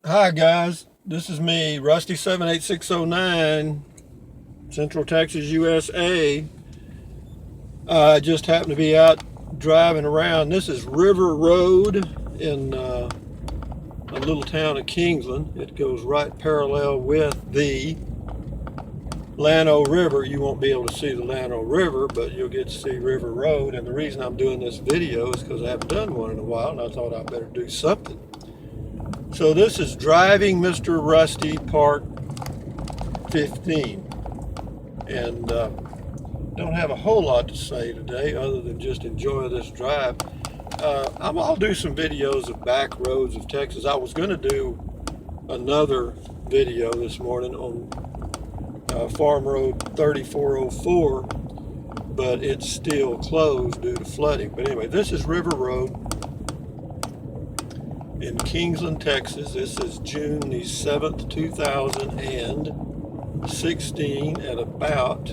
Hi guys, this is me, Rusty 78609, Central Texas, USA. I just happened to be out driving around. This is River Road in a little town of Kingsland. It goes right parallel with the Llano River. You won't be able to see the Llano River, but you'll get to see River Road. And the reason I'm doing this video is because I haven't done one in a while, and I thought I'd better do something. So this is Driving Mr. Rusty Part 15, and don't have a whole lot to say today other than just enjoy this drive. I'll do some videos of back roads of Texas. I was going to do another video this morning on Farm Road 3404, but it's still closed due to flooding. But anyway, this is River Road in Kingsland, Texas. This is June the 7th, 2016 at about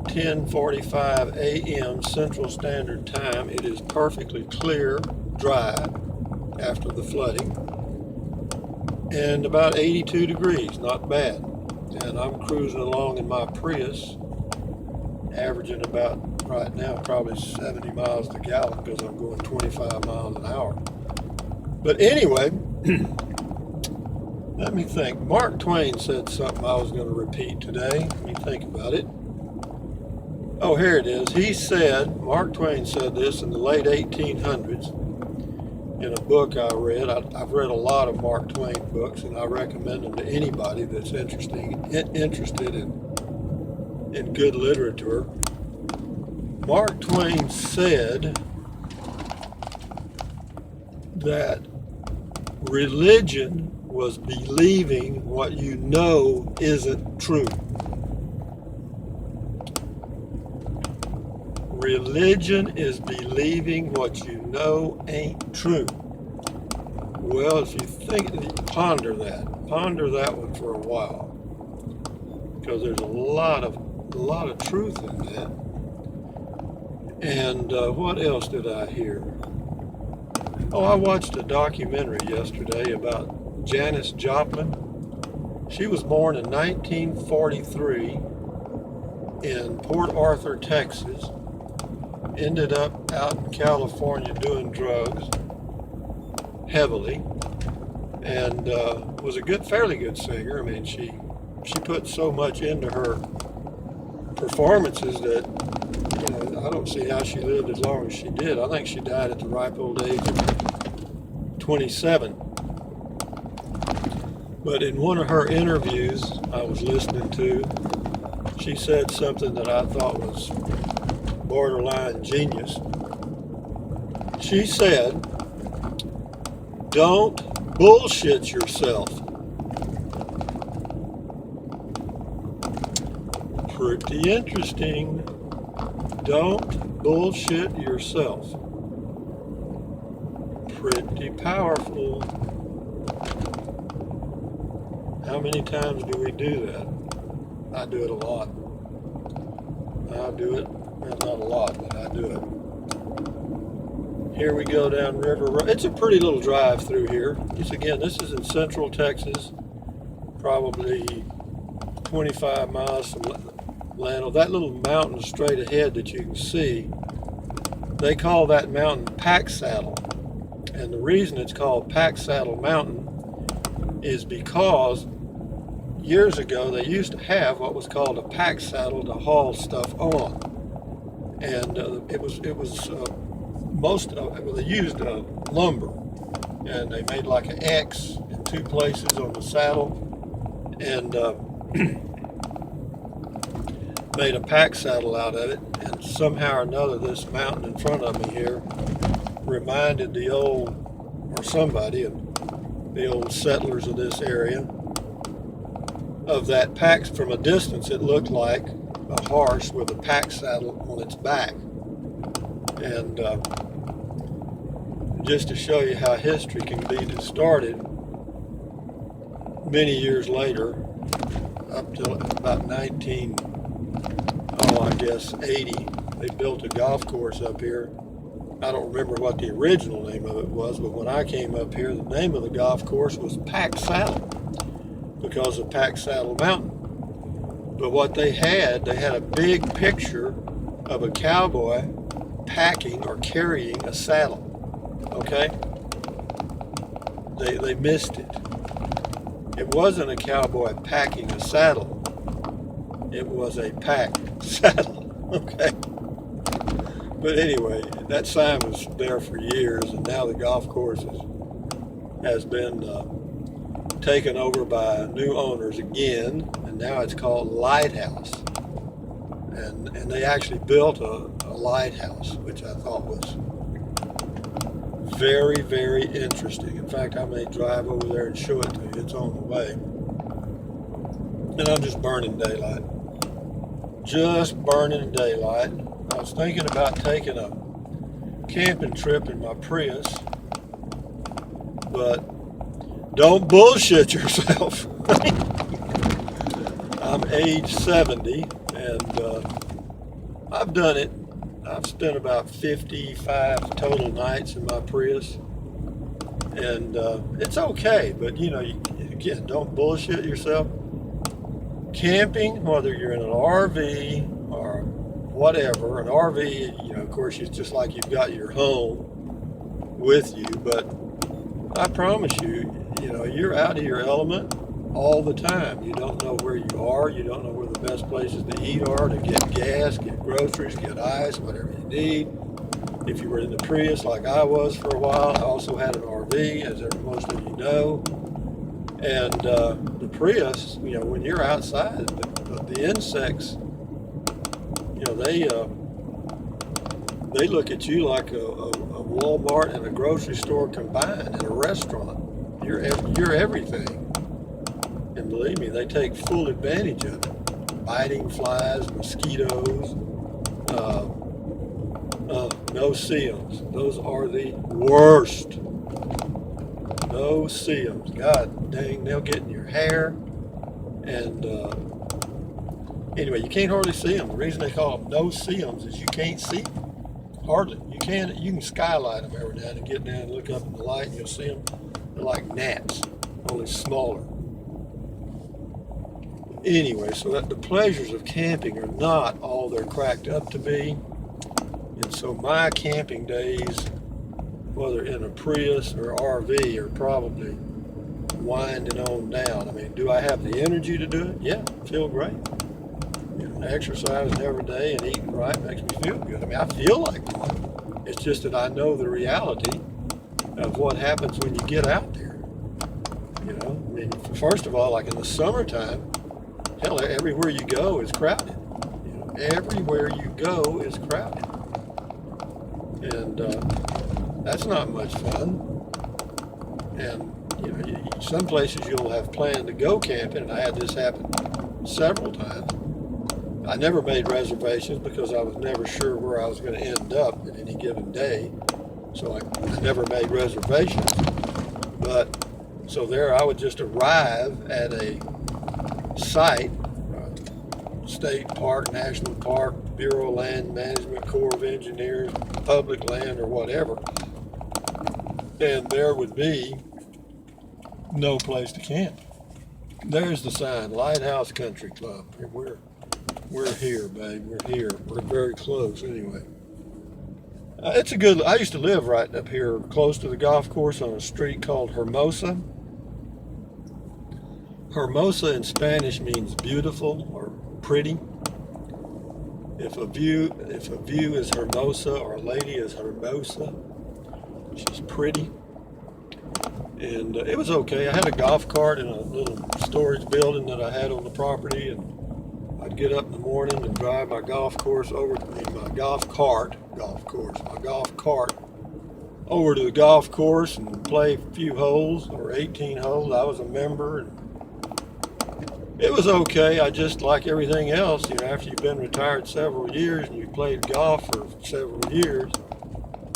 10:45 a.m. Central Standard Time. It is perfectly clear, dry after the flooding, and about 82 degrees, not bad. And I'm cruising along in my Prius, averaging about, right now, probably 70 miles to gallon because I'm going 25 miles an hour. But anyway, let me think. Mark Twain said something I was going to repeat today. Let me think about it. Oh, here it is. He said, Mark Twain said this in the late 1800s in a book I read. I've read a lot of Mark Twain books, and I recommend them to anybody that's interested in good literature. Mark Twain said that religion was believing what you know isn't true. Religion is believing what you know ain't true. Well, if you ponder that one for a while, because there's a lot of truth in that. And what else did I hear? Oh, I watched a documentary yesterday about Janis Joplin. She was born in 1943 in Port Arthur, Texas. Ended up out in California doing drugs heavily, and was a fairly good singer. I mean, she put so much into her performances that I don't see how she lived as long as she did. I think she died at the ripe old age of 27. But in one of her interviews I was listening to, she said something that I thought was borderline genius. She said, "Don't bullshit yourself." Pretty interesting. Don't bullshit yourself. Pretty powerful. How many times do we do that? I do it a lot. I do it, well, not a lot, but I do it. Here we go down River Road. It's a pretty little drive through here. This is in Central Texas, probably 25 miles from Llano. That little mountain straight ahead that you can see, they call that mountain Pack Saddle. And the reason it's called Pack Saddle Mountain is because years ago they used to have what was called a pack saddle to haul stuff on. And they used lumber, and they made like an X in two places on the saddle, and made a pack saddle out of it. And somehow or another, this mountain in front of me here reminded the old settlers of this area of that pack. From a distance, it looked like a horse with a pack saddle on its back. And just to show you how history can be distorted, many years later, up till about 80, they built a golf course up here I don't remember what the original name of it was, but when I came up here, the name of the golf course was Pack Saddle because of Pack Saddle Mountain. But what they had a big picture of a cowboy packing or carrying a saddle. Okay? They missed it. It wasn't a cowboy packing a saddle. It was a packed saddle. Okay? But anyway, that sign was there for years, and now the golf course has been taken over by new owners again, and now it's called Lighthouse. And they actually built a lighthouse, which I thought was very, very interesting. In fact, I may drive over there and show it to you. It's on the way. And I'm just burning daylight. Just burning daylight. I was thinking about taking a camping trip in my Prius, but don't bullshit yourself. I'm age 70, and I've done it. I've spent about 55 total nights in my Prius, and it's okay, but again, don't bullshit yourself. Camping, whether you're in an RV or whatever, an RV, of course, it's just like you've got your home with you, but I promise you, you're out of your element all the time. You don't know where you are. You don't know where the best places to eat are, to get gas, get groceries, get ice, whatever you need. If you were in the Prius like I was for a while, I also had an RV, as most of you know. And the Prius, when you're outside, the insects, they look at you like a Walmart and a grocery store combined, and a restaurant. You're everything. And believe me, they take full advantage of it. Biting flies, mosquitoes, no-see-ums. Those are the worst. No-see-ums. God dang, they'll get in your hair. And anyway, you can't hardly see them. The reason they call them no-see-ums is you can't see them. Hardly. You can skylight them every now and then, get down and look up in the light, and you'll see them. They're like gnats, only smaller. Anyway, so that the pleasures of camping are not all they're cracked up to be. And so my camping days, whether in a Prius or RV, are probably winding on down. I mean, do I have the energy to do it? Yeah, I feel great. Exercising every day and eating right makes me feel good. I mean, I feel like one. It's just that I know the reality of what happens when you get out there. I mean, first of all, like in the summertime, hell, everywhere you go is crowded. Everywhere you go is crowded. And that's not much fun. And, some places you'll have planned to go camping, and I had this happen several times. I never made reservations because I was never sure where I was going to end up at any given day. So I never made reservations. But, so there I would just arrive at a site, state park, national park, Bureau of Land Management, Corps of Engineers, public land or whatever, and there would be no place to camp. There's the sign, Lighthouse Country Club. We're here, babe. We're here. We're very close anyway. It's a good, I used to live right up here close to the golf course on a street called Hermosa. Hermosa in Spanish means beautiful or pretty. If a view is hermosa, or a lady is hermosa, she's pretty. And it was okay. I had a golf cart in a little storage building that I had on the property, and I'd get up in the morning and drive my golf cart over to the golf cart over to the golf course and play a few holes, or 18 holes. I was a member, and it was okay. I just, like everything else, after you've been retired several years and you've played golf for several years,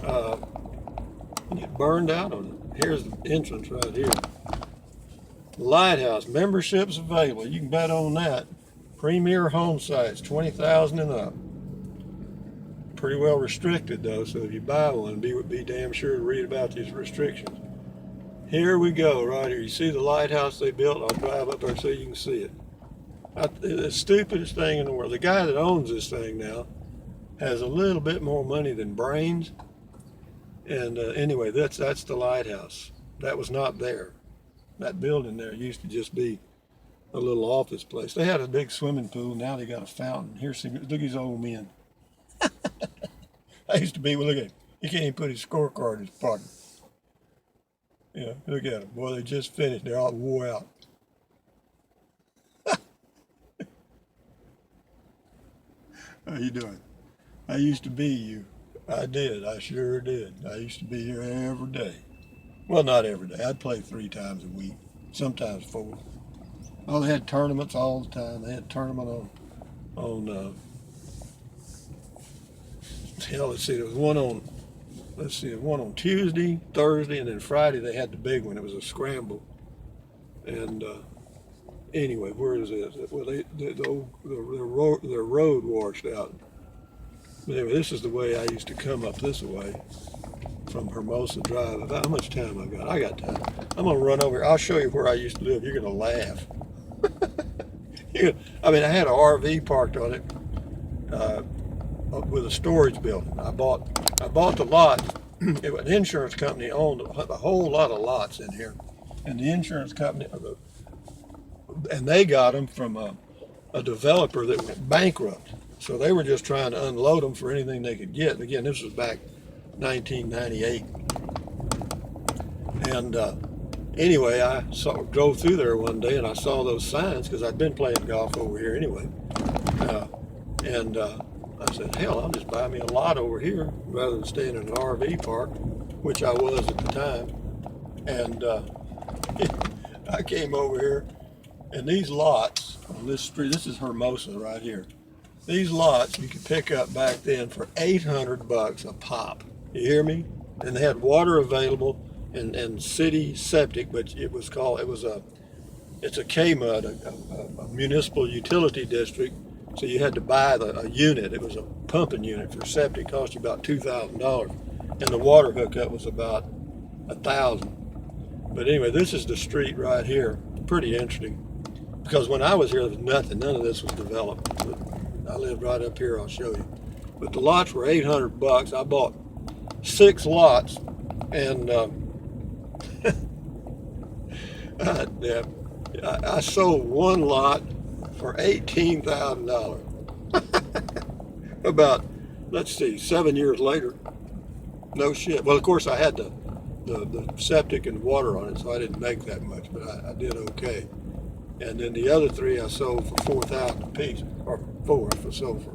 you get burned out on it. Here's the entrance right here. Lighthouse, memberships available. You can bet on that. Premier home sites, 20,000 and up. pretty well restricted though, so if you buy one, be damn sure to read about these restrictions. Here we go, right here. You see the lighthouse they built? I'll drive up there so you can see it. The stupidest thing in the world. The guy that owns this thing now has a little bit more money than brains. And anyway, that's the lighthouse. That was not there. That building there used to just be a little office place. They had a big swimming pool. Now they got a fountain. Here's look at these old men. I used to be. Well, look at him. He can't even put his scorecard in his pocket. Yeah, look at them. Boy, they just finished. They're all wore out. How you doing? I used to be you. I did. I sure did. I used to be here every day. Well, not every day. I'd play 3 times a week, sometimes 4. Oh, they had tournaments all the time. They had a tournament on hell, let's see, there was one on Tuesday, Thursday, and then Friday they had the big one. It was a scramble. And anyway, where is it? Well, their road washed out. But anyway, this is the way I used to come up this way from Hermosa Drive. About how much time I got? I got time. I'm gonna run over. I'll show you where I used to live. You're gonna laugh. I mean, I had an RV parked on it with a storage building. I bought the lot. An insurance company owned a whole lot of lots in here, and the insurance company, and they got them from a developer that went bankrupt. So they were just trying to unload them for anything they could get. And again, this was back 1998. And anyway, I drove through there one day and I saw those signs because I'd been playing golf over here anyway. I said, hell, I'll just buy me a lot over here rather than staying in an RV park, which I was at the time. And I came over here, and these lots on this street, this is Hermosa right here. These lots you could pick up back then for $800 a pop. You hear me? And they had water available and city septic, but it's a KMUD, a municipal utility district. So you had to buy a unit. It was a pumping unit for septic. It cost you about $2,000, and the water hookup was about $1,000. But anyway, this is the street right here. Pretty interesting, because when I was here, there was nothing. None of this was developed. I lived right up here. I'll show you. But the lots were $800. I bought 6 lots, and I sold one lot for $18,000. About, let's see, 7 years later. No shit. Well, of course, I had the septic and water on it, so I didn't make that much, but I did okay. And then the other 3 I sold for $4,000 a piece, or 4 I sold for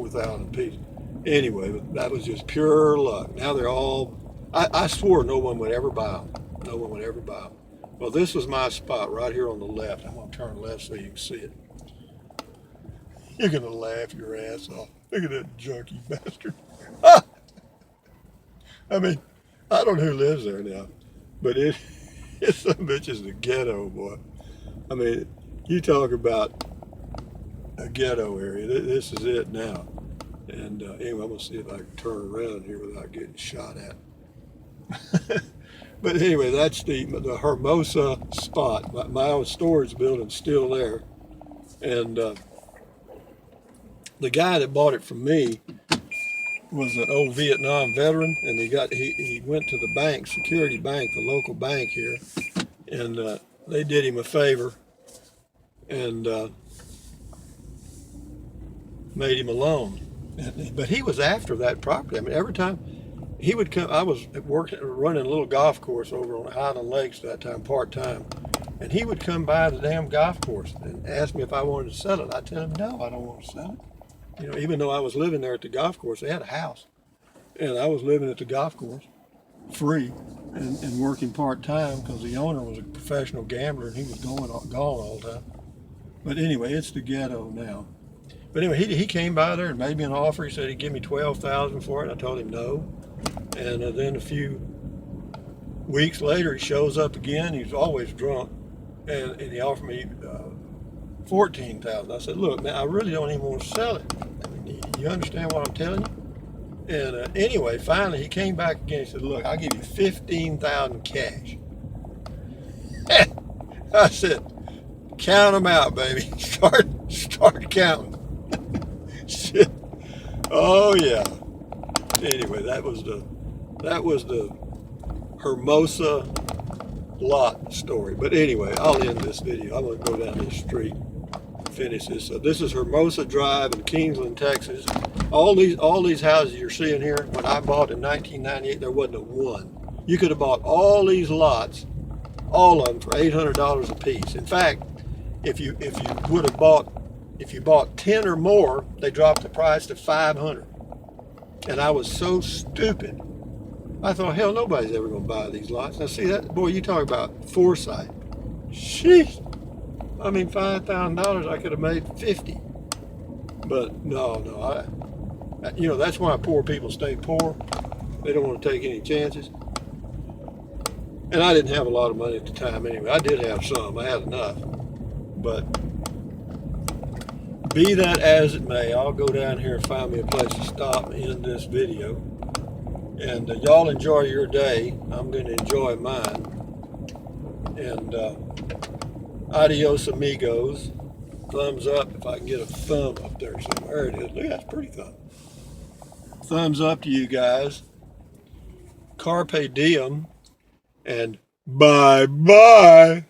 $4,000 a piece. Anyway, that was just pure luck. Now they're all, I swore no one would ever buy them. No one would ever buy them. Well, this was my spot right here on the left. I'm going to turn left so you can see it. You're going to laugh your ass off. Look at that junky bastard. I mean, I don't know who lives there now, but it's some bitch is the ghetto, boy. I mean, you talk about a ghetto area. This is it now. And anyway, I'm going to see if I can turn around here without getting shot at. But anyway, that's the Hermosa spot. My old storage building's still there. And the guy that bought it from me was an old Vietnam veteran, and he went to the bank, Security Bank, the local bank here, and they did him a favor and made him a loan. But he was after that property. I mean, every time he would come, I was running a little golf course over on Highland Lakes at that time, part-time, and he would come by the damn golf course and ask me if I wanted to sell it. I'd tell him, no, I don't want to sell it. You know, even though I was living there at the golf course, they had a house, and I was living at the golf course free and working part-time because the owner was a professional gambler and he was gone all the time. But anyway, it's the ghetto now. But anyway, he came by there and made me an offer. He said he'd give me $12,000 for it. I told him no. And then a few weeks later, he shows up again. He's always drunk, and he offered me $14,000. I said, look, man, I really don't even want to sell it. I mean, you understand what I'm telling you? And anyway, finally he came back again. He said, "Look, I'll give you 15,000 cash." I said, "Count them out, baby. Start counting." Shit. Oh yeah. Anyway, that was the Hermosa lot story. But anyway, I'll end this video. I'm gonna go down this street and finish this. So this is Hermosa Drive in Kingsland, Texas. All these houses you're seeing here, when I bought in 1998, there wasn't a one. You could have bought all these lots, all of them, for $800 a piece. In fact, if you bought 10 or more, they dropped the price to $500. And I was so stupid. I thought, hell, nobody's ever going to buy these lots. Now, see that? Boy, you talk about foresight. Sheesh. I mean, $5,000, I could have made 50. But no, that's why poor people stay poor. They don't want to take any chances. And I didn't have a lot of money at the time anyway. I did have some. I had enough. But be that as it may, I'll go down here and find me a place to stop and end this video. And y'all enjoy your day. I'm going to enjoy mine. And adios, amigos. Thumbs up if I can get a thumb up there somewhere. There it is. Look, that's a pretty thumb. Thumbs up to you guys. Carpe diem. And bye-bye.